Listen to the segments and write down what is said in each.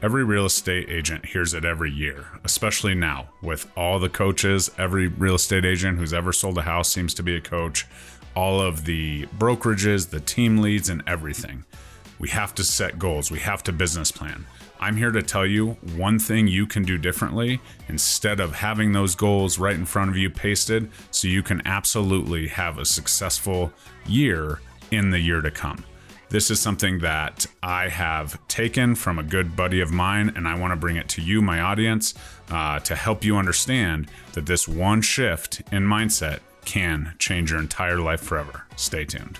Every real estate agent hears it every year, especially now with all the coaches. Every real estate agent who's ever sold a house seems to be a coach. All of the brokerages, the team leads, and everything. We have to set goals. We have to business plan. I'm here to tell you one thing you can do differently instead of having those goals right in front of you pasted, so you can absolutely have a successful year in the year to come. This is something that I have taken from a good buddy of mine, and I want to bring it to you, my audience, to help you understand that this one shift in mindset can change your entire life forever. Stay tuned.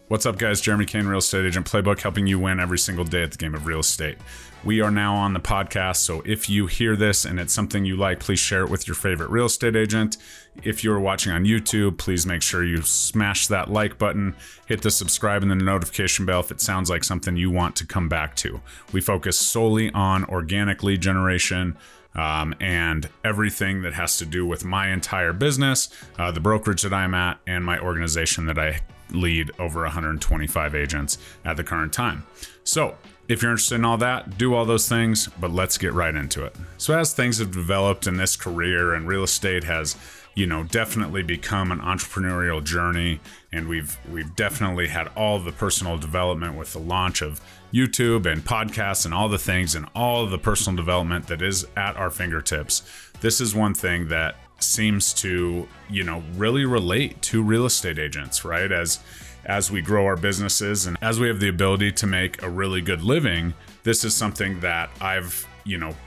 What's up, guys? Jeremy Kane, Real Estate Agent Playbook, helping you win every single day at the game of real estate. We are now on the podcast, so if you hear this and it's something you like, please share it with your favorite real estate agent. If you're watching on YouTube, please make sure you smash that like button, hit the subscribe and the notification bell if it sounds like something you want to come back to. We focus solely on organic lead generation, and everything that has to do with my entire business, the brokerage that I'm at, and my organization that I lead, over 125 agents at the current time. So if you're interested in all that, do all those things, but let's get right into it. So as things have developed in this career, and real estate has, definitely become an entrepreneurial journey, and we've definitely had all the personal development with the launch of YouTube and podcasts and all the things and all of the personal development that is at our fingertips. This is one thing that seems to, really relate to real estate agents, right? As we grow our businesses and as we have the ability to make a really good living, this is something that I've,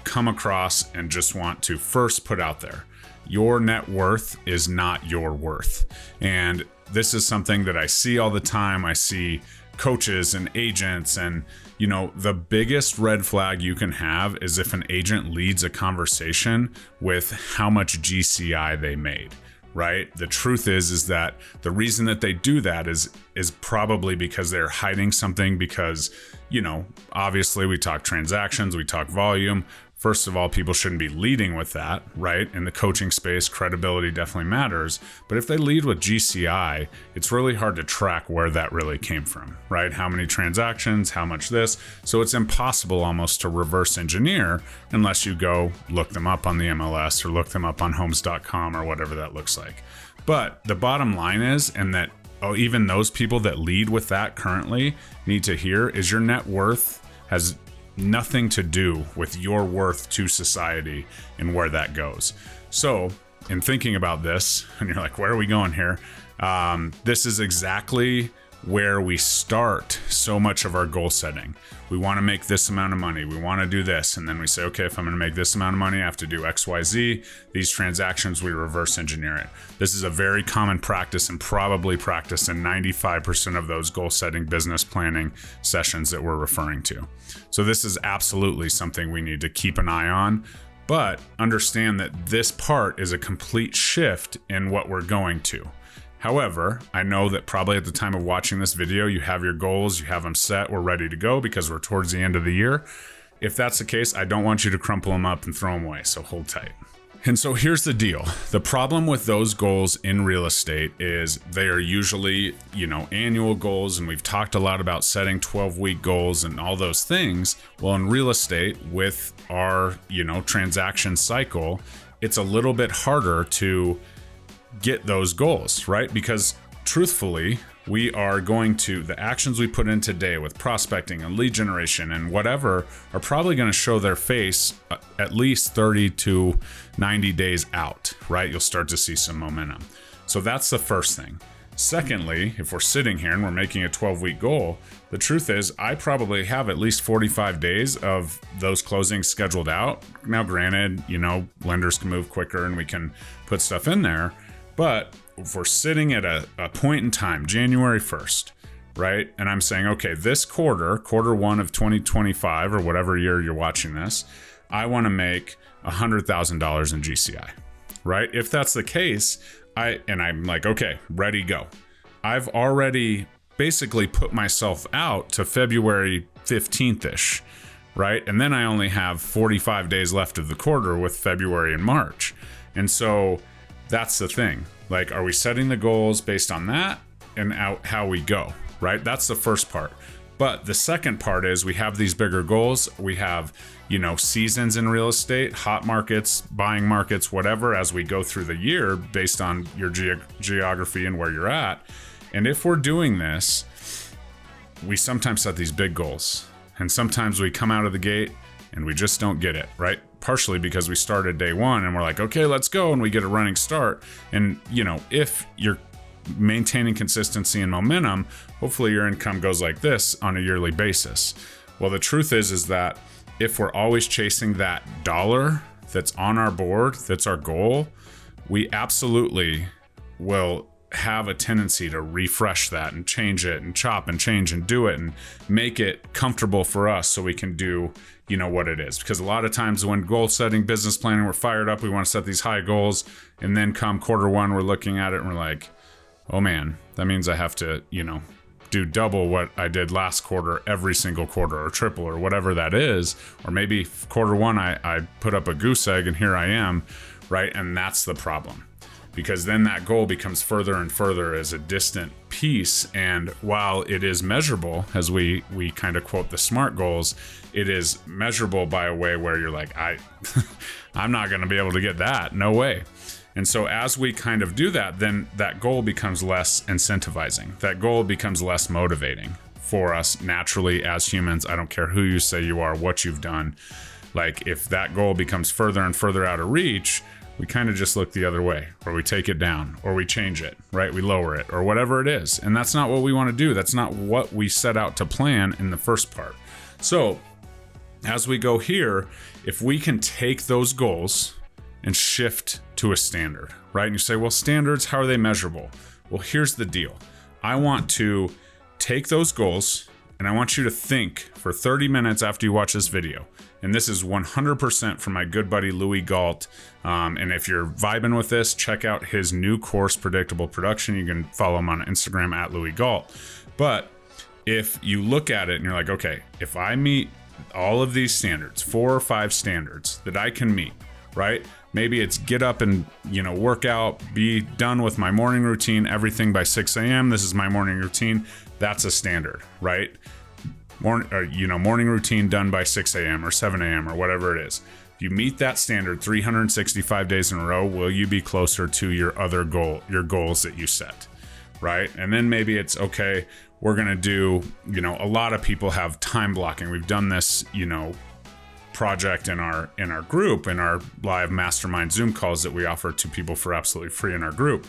come across and just want to first put out there. Your net worth is not your worth. And this is something that I see all the time. I see coaches and agents, and the biggest red flag you can have is if an agent leads a conversation with how much GCI they made, right? The truth is that the reason that they do that is probably because they're hiding something, because obviously we talk transactions, we talk volume. First of all, people shouldn't be leading with that, right? In the coaching space, credibility definitely matters. But if they lead with GCI, it's really hard to track where that really came from, right? How many transactions, how much this. So it's impossible almost to reverse engineer unless you go look them up on the MLS or look them up on homes.com or whatever that looks like. But the bottom line is, and that even those people that lead with that currently need to hear, is your net worth has nothing to do with your worth to society and where that goes. So in thinking about this, and you're like, where are we going here? This is exactly where we start so much of our goal setting. We want to make this amount of money. We want to do this. And then we say, okay, if I'm going to make this amount of money, I have to do X, Y, Z. These transactions, we reverse engineer it. This is a very common practice, and probably practiced in 95% of those goal setting business planning sessions that we're referring to. So this is absolutely something we need to keep an eye on, but understand that this part is a complete shift in what we're going to. However, I know that probably at the time of watching this video, you have your goals, you have them set, we're ready to go because we're towards the end of the year. If that's the case, I don't want you to crumple them up and throw them away, so hold tight. And so here's the deal. The problem with those goals in real estate is they are usually, annual goals, and we've talked a lot about setting 12-week goals and all those things. Well, in real estate, with our, transaction cycle, it's a little bit harder to get those goals, right? Because truthfully, we are going to, the actions we put in today with prospecting and lead generation and whatever are probably going to show their face at least 30 to 90 days out, right? You'll start to see some momentum. So that's the first thing. Secondly, if we're sitting here and we're making a 12-week goal, the truth is I probably have at least 45 days of those closings scheduled out. Now, granted, lenders can move quicker and we can put stuff in there. But if we're sitting at a point in time, January 1st, right? And I'm saying, okay, this quarter one of 2025 or whatever year you're watching this, I want to make $100,000 in GCI, right? If that's the case, I'm like, okay, ready, go. I've already basically put myself out to February 15th-ish, right? And then I only have 45 days left of the quarter with February and March. And so that's the thing. Like, are we setting the goals based on that? and out how we go, right? That's the first part. But the second part is we have these bigger goals. We have, seasons in real estate, hot markets, buying markets, whatever, as we go through the year based on your geography and where you're at. And if we're doing this, we sometimes set these big goals. And sometimes we come out of the gate and we just don't get it, right? Partially because we started day one and we're like, okay, let's go. And we get a running start. And, if you're maintaining consistency and momentum, hopefully your income goes like this on a yearly basis. Well, the truth is that if we're always chasing that dollar that's on our board, that's our goal, we absolutely will have a tendency to refresh that and change it and chop and change and do it and make it comfortable for us so we can do, what it is. Because a lot of times when goal setting, business planning, we're fired up, we want to set these high goals, and then come quarter one, we're looking at it and we're like, oh man, that means I have to, do double what I did last quarter every single quarter, or triple, or whatever that is. Or maybe quarter one, I put up a goose egg and here I am, right? And that's the problem. Because then that goal becomes further and further as a distant piece. And while it is measurable, as we kind of quote the SMART goals, it is measurable by a way where you're like, I'm not going to be able to get that. No way. And so as we kind of do that, then that goal becomes less incentivizing. That goal becomes less motivating for us naturally as humans. I don't care who you say you are, what you've done. Like if that goal becomes further and further out of reach, we kind of just look the other way, or we take it down, or we change it, right? We lower it, or whatever it is. And that's not what we want to do. That's not what we set out to plan in the first part. So as we go here, if we can take those goals and shift to a standard, right? And you say, well, standards, how are they measurable? Well, here's the deal. I want to take those goals and I want you to think for 30 minutes after you watch this video. And this is 100% from my good buddy, Louis Galt. And if you're vibing with this, check out his new course, Predictable Production. You can follow him on Instagram at Louis Galt. But if you look at it and you're like, okay, if I meet all of these standards, 4 or 5 standards that I can meet, right? Maybe it's get up and, work out, be done with my morning routine, everything by 6 a.m. This is my morning routine. That's a standard, right? Morning routine done by 6 a.m. or 7 a.m. or whatever it is. If you meet that standard 365 days in a row, will you be closer to your other goal, your goals that you set, right? And then maybe it's, okay, we're going to do, a lot of people have time blocking. We've done this, project in our group, in our live mastermind Zoom calls that we offer to people for absolutely free in our group.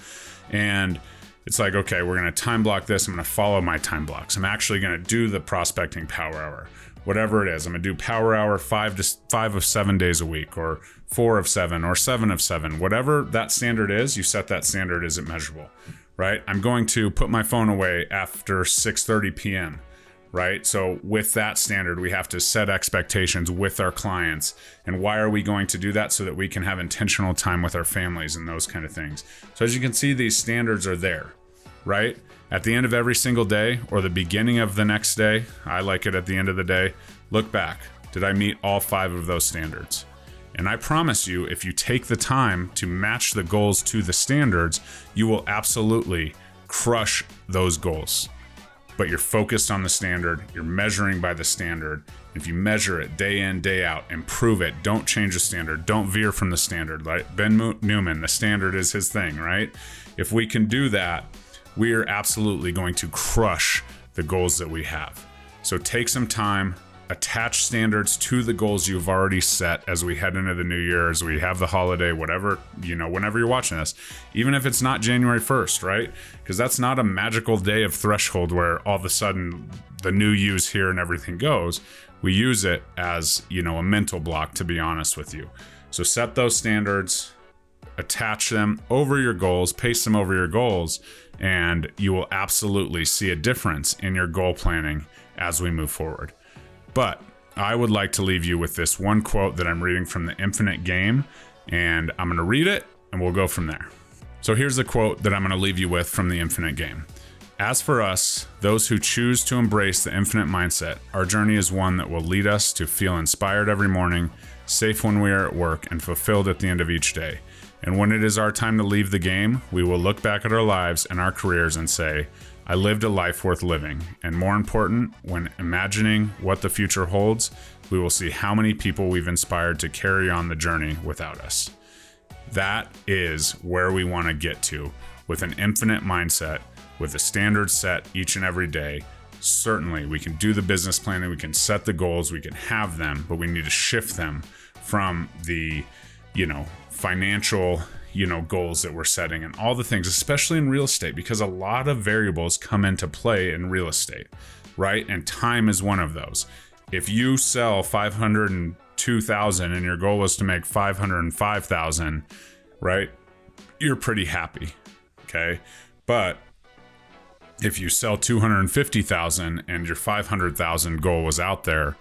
And it's like, okay, we're going to time block this. I'm going to follow my time blocks. I'm actually going to do the prospecting power hour, whatever it is. I'm going to do power hour 5 of 7 days a week, or 4 of 7, or 7 of 7, whatever that standard is. You set that standard. Is it measurable, right? I'm going to put my phone away after 6:30 p.m. Right? So with that standard, we have to set expectations with our clients. And why are we going to do that? So that we can have intentional time with our families and those kind of things. So as you can see, these standards are there, right? At the end of every single day, or the beginning of the next day, I like it at the end of the day, look back. Did I meet all 5 of those standards? And I promise you, if you take the time to match the goals to the standards, you will absolutely crush those goals. But you're focused on the standard, you're measuring by the standard. If you measure it day in, day out, improve it, don't change the standard, don't veer from the standard. Like Ben Newman, the standard is his thing, right? If we can do that, we are absolutely going to crush the goals that we have. So take some time, attach standards to the goals you've already set as we head into the new year, as we have the holiday, whatever, whenever you're watching this, even if it's not January 1st, right? Because that's not a magical day of threshold where all of a sudden the new you's here and everything goes. We use it as, a mental block, to be honest with you. So set those standards, attach them over your goals, paste them over your goals, and you will absolutely see a difference in your goal planning as we move forward. But I would like to leave you with this one quote that I'm reading from The Infinite Game, and I'm going to read it and we'll go from there. So here's the quote that I'm going to leave you with from The Infinite Game. As for us, those who choose to embrace the infinite mindset, our journey is one that will lead us to feel inspired every morning, safe when we are at work, and fulfilled at the end of each day. And when it is our time to leave the game, we will look back at our lives and our careers and say, I lived a life worth living. And more important, when imagining what the future holds, we will see how many people we've inspired to carry on the journey without us. That is where we want to get to, with an infinite mindset, with a standard set each and every day. Certainly, we can do the business planning, we can set the goals, we can have them, but we need to shift them from the, financial, goals that we're setting and all the things, especially in real estate, because a lot of variables come into play in real estate, right? And time is one of those. If you sell 502,000 and your goal was to make 505,000, right? You're pretty happy, okay? But if you sell 250,000 and your 500,000 goal was out there,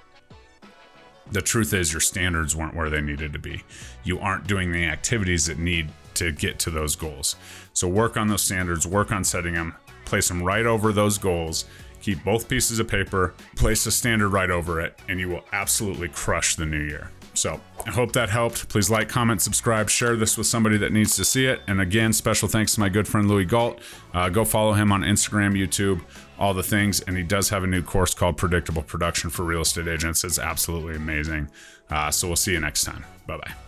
the truth is your standards weren't where they needed to be. You aren't doing the activities that need to get to those goals. So work on those standards, work on setting them, place them right over those goals, keep both pieces of paper, place a standard right over it, and you will absolutely crush the new year. So I hope that helped. Please like, comment, subscribe, share this with somebody that needs to see it. And again, special thanks to my good friend Louis Galt. Go follow him on Instagram, YouTube, all the things. And he does have a new course called Predictable Production for Real Estate Agents. It's absolutely amazing. So we'll see you next time. Bye-bye.